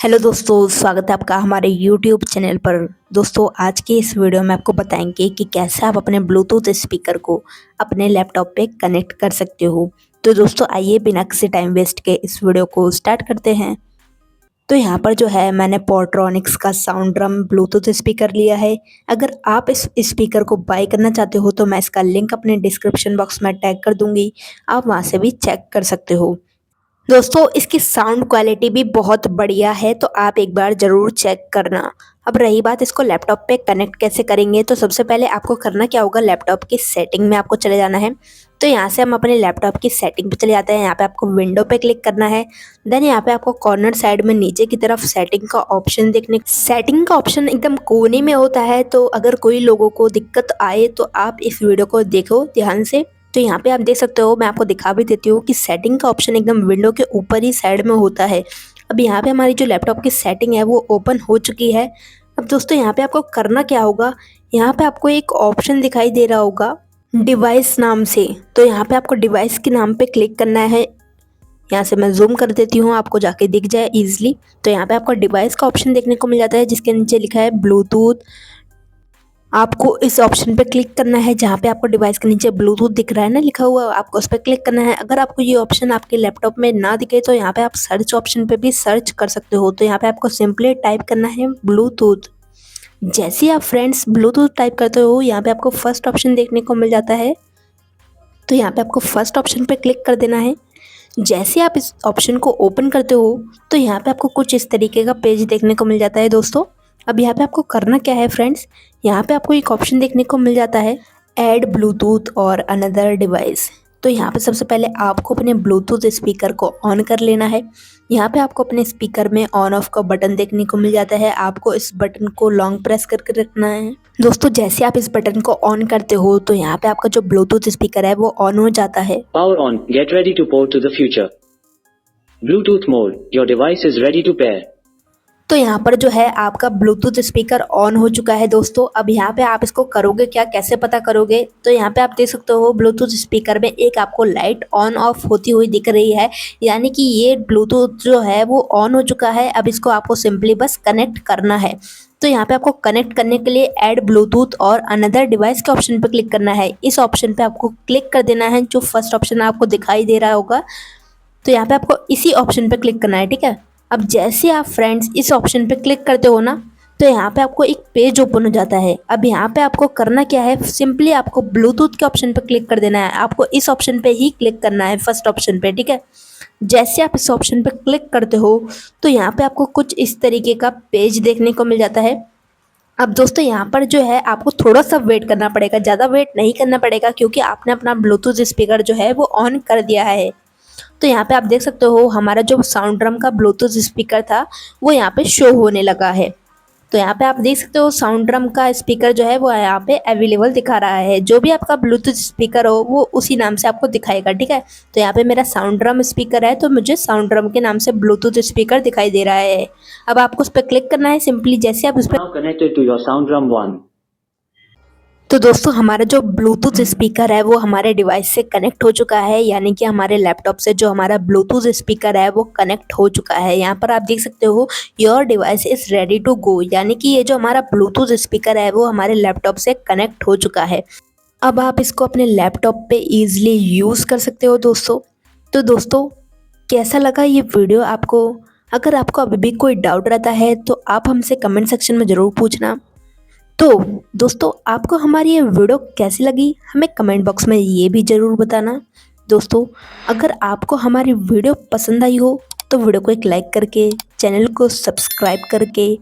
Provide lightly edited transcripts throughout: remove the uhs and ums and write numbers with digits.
Hello दोस्तों, स्वागत है आपका हमारे यूट्यूब चैनल पर। दोस्तों, आज के इस वीडियो में आपको बताएंगे कि कैसे आप अपने ब्लूटूथ स्पीकर को अपने लैपटॉप पे कनेक्ट कर सकते हो। तो दोस्तों, आइए बिना किसी टाइम वेस्ट के इस वीडियो को स्टार्ट करते हैं। तो यहाँ पर जो है मैंने पोर्ट्रॉनिक्स का साउंड ड्रम ब्लूटूथ स्पीकर लिया है। अगर आप इस स्पीकर को बाय करना चाहते हो तो मैं इसका लिंक अपने डिस्क्रिप्शन बॉक्स में टैग कर दूंगी, आप वहाँ से भी चेक कर सकते हो। दोस्तों, इसकी साउंड क्वालिटी भी बहुत बढ़िया है, तो आप एक बार ज़रूर चेक करना। अब रही बात इसको लैपटॉप पे कनेक्ट कैसे करेंगे, तो सबसे पहले आपको करना क्या होगा, लैपटॉप की सेटिंग में आपको चले जाना है। तो यहाँ से हम अपने लैपटॉप की सेटिंग पे चले जाते हैं। यहाँ पे आपको विंडो पे क्लिक करना है। देन यहाँ पे आपको कॉर्नर साइड में नीचे की तरफ सेटिंग का ऑप्शन सेटिंग का ऑप्शन एकदम कोने में होता है। तो अगर कोई लोगों को दिक्कत आए तो आप इस वीडियो को देखो ध्यान से। तो यहाँ पे आप देख सकते हो, मैं आपको दिखा भी देती हूँ कि सेटिंग का ऑप्शन एकदम विंडो के ऊपर ही साइड में होता है। अब यहाँ पे हमारी जो लैपटॉप की सेटिंग है वो ओपन हो चुकी है। अब दोस्तों, यहाँ पे आपको करना क्या होगा, यहाँ पे आपको एक ऑप्शन दिखाई दे रहा होगा डिवाइस नाम से। तो यहाँ पे आपको डिवाइस के नाम पे क्लिक करना है। यहाँ से मैं जूम कर देती हूँ, आपको जाके दिख जाए इजीली। तो यहाँ पे आपको डिवाइस का ऑप्शन देखने को मिल जाता है, जिसके नीचे लिखा है ब्लूटूथ। आपको इस ऑप्शन पे क्लिक करना है जहाँ पे आपको डिवाइस के नीचे ब्लूटूथ दिख रहा है ना लिखा हुआ, आपको उस पर क्लिक करना है। अगर आपको ये ऑप्शन आपके लैपटॉप में ना दिखे तो यहाँ पे आप सर्च ऑप्शन पे भी सर्च कर सकते हो। तो यहाँ पे आपको सिंपली टाइप करना है ब्लूटूथ। जैसे ही आप फ्रेंड्स ब्लूटूथ टाइप करते हो, यहाँ पे आपको फर्स्ट ऑप्शन देखने को मिल जाता है। तो यहाँ पे आपको फर्स्ट ऑप्शन पे क्लिक कर देना है। जैसे आप इस ऑप्शन को ओपन करते हो तो यहाँ पे आपको कुछ इस तरीके का पेज देखने को मिल जाता है दोस्तों। अब यहाँ पे आपको करना क्या है फ्रेंड्स, यहाँ पे आपको एक ऑप्शन देखने को मिल जाता है ऐड ब्लूटूथ और अनदर डिवाइस। तो यहाँ पे सबसे पहले आपको अपने ब्लूटूथ स्पीकर को ऑन कर लेना है। यहाँ पे आपको अपने स्पीकर में ऑन ऑफ का बटन देखने को मिल जाता है। आपको इस बटन को लॉन्ग प्रेस करके रखना है दोस्तों। जैसे आप इस बटन को ऑन करते हो तो यहाँ पे आपका जो ब्लूटूथ स्पीकर है वो ऑन हो जाता है। Power on. Get ready to port to the future. Bluetooth mode. Your device is ready to pair. तो यहाँ पर जो है आपका ब्लूटूथ स्पीकर ऑन हो चुका है दोस्तों। अब यहाँ पे आप इसको करोगे क्या, कैसे पता करोगे, तो यहाँ पे आप देख सकते हो ब्लूटूथ स्पीकर में एक आपको लाइट ऑन ऑफ होती हुई दिख रही है, यानी कि ये ब्लूटूथ जो है वो ऑन हो चुका है। अब इसको आपको सिंपली बस कनेक्ट करना है। तो यहाँ पे आपको कनेक्ट करने के लिए ऐड ब्लूटूथ और अनदर डिवाइस के ऑप्शन पर क्लिक करना है। इस ऑप्शन पे आपको क्लिक कर देना है, जो फर्स्ट ऑप्शन आपको दिखाई दे रहा होगा। तो यहाँ पे आपको इसी ऑप्शन पे क्लिक करना है, ठीक है। अब जैसे आप फ्रेंड्स इस ऑप्शन पे क्लिक करते हो ना, तो यहाँ पे आपको एक पेज ओपन हो जाता है। अब यहाँ पे आपको करना क्या है, सिंपली आपको ब्लूटूथ के ऑप्शन पे क्लिक कर देना है। आपको इस ऑप्शन पे ही क्लिक करना है, फर्स्ट ऑप्शन पे, ठीक है। जैसे आप इस ऑप्शन पे क्लिक करते हो तो यहाँ पे आपको कुछ इस तरीके का पेज देखने को मिल जाता है। अब दोस्तों, यहाँ पर जो है आपको थोड़ा सा वेट करना पड़ेगा, ज़्यादा वेट नहीं करना पड़ेगा, क्योंकि आपने अपना ब्लूटूथ स्पीकर जो है वो ऑन कर दिया है। तो यहाँ पे आप देख सकते हो हमारा जो साउंड ड्रम का ब्लूटूथ स्पीकर था वो यहाँ पे शो होने लगा है। तो यहाँ पे आप देख सकते हो साउंड ड्रम का स्पीकर जो है वो यहाँ पे अवेलेबल दिखा रहा है। जो भी आपका ब्लूटूथ स्पीकर हो वो उसी नाम से आपको दिखाएगा, ठीक है। तो यहाँ पे मेरा साउंड ड्रम स्पीकर है, तो मुझे साउंड ड्रम के नाम से ब्लूटूथ स्पीकर दिखाई दे रहा है। अब आपको उस पर क्लिक करना है सिंपली। जैसे आप उस पर Now connected to your SoundDrum 1. तो दोस्तों, हमारा जो ब्लूटूथ स्पीकर है वो हमारे डिवाइस से कनेक्ट हो चुका है, यानी कि हमारे लैपटॉप से जो हमारा ब्लूटूथ स्पीकर है वो कनेक्ट हो चुका है। यहाँ पर आप देख सकते हो your device is ready to go, यानी कि ये जो हमारा ब्लूटूथ स्पीकर है वो हमारे लैपटॉप से कनेक्ट हो चुका है। अब आप इसको अपने लैपटॉप पे ईजिली यूज़ कर सकते हो दोस्तों। तो दोस्तों, कैसा लगा ये वीडियो आपको? अगर आपको अभी भी कोई डाउट रहता है तो आप हमसे कमेंट सेक्शन में ज़रूर पूछना। तो दोस्तों, आपको हमारी ये वीडियो कैसी लगी हमें कमेंट बॉक्स में ये भी ज़रूर बताना। दोस्तों, अगर आपको हमारी वीडियो पसंद आई हो तो वीडियो को एक लाइक करके, चैनल को सब्सक्राइब करके,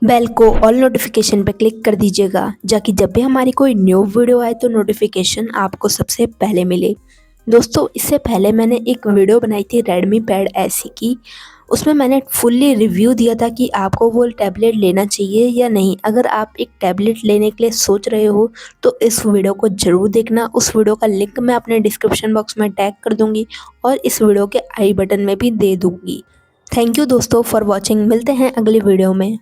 बेल को ऑल नोटिफिकेशन पे क्लिक कर दीजिएगा, ताकि जब भी हमारी कोई न्यू वीडियो आए तो नोटिफिकेशन आपको सबसे पहले मिले। दोस्तों, इससे पहले मैंने एक वीडियो बनाई थी रेडमी पैड ऐसी की। उसमें मैंने फुल्ली रिव्यू दिया था कि आपको वो टैबलेट लेना चाहिए या नहीं। अगर आप एक टैबलेट लेने के लिए सोच रहे हो तो इस वीडियो को ज़रूर देखना। उस वीडियो का लिंक मैं अपने डिस्क्रिप्शन बॉक्स में टैग कर दूंगी और इस वीडियो के आई बटन में भी दे दूंगी। थैंक यू दोस्तों फॉर वॉचिंग। मिलते हैं अगली वीडियो में।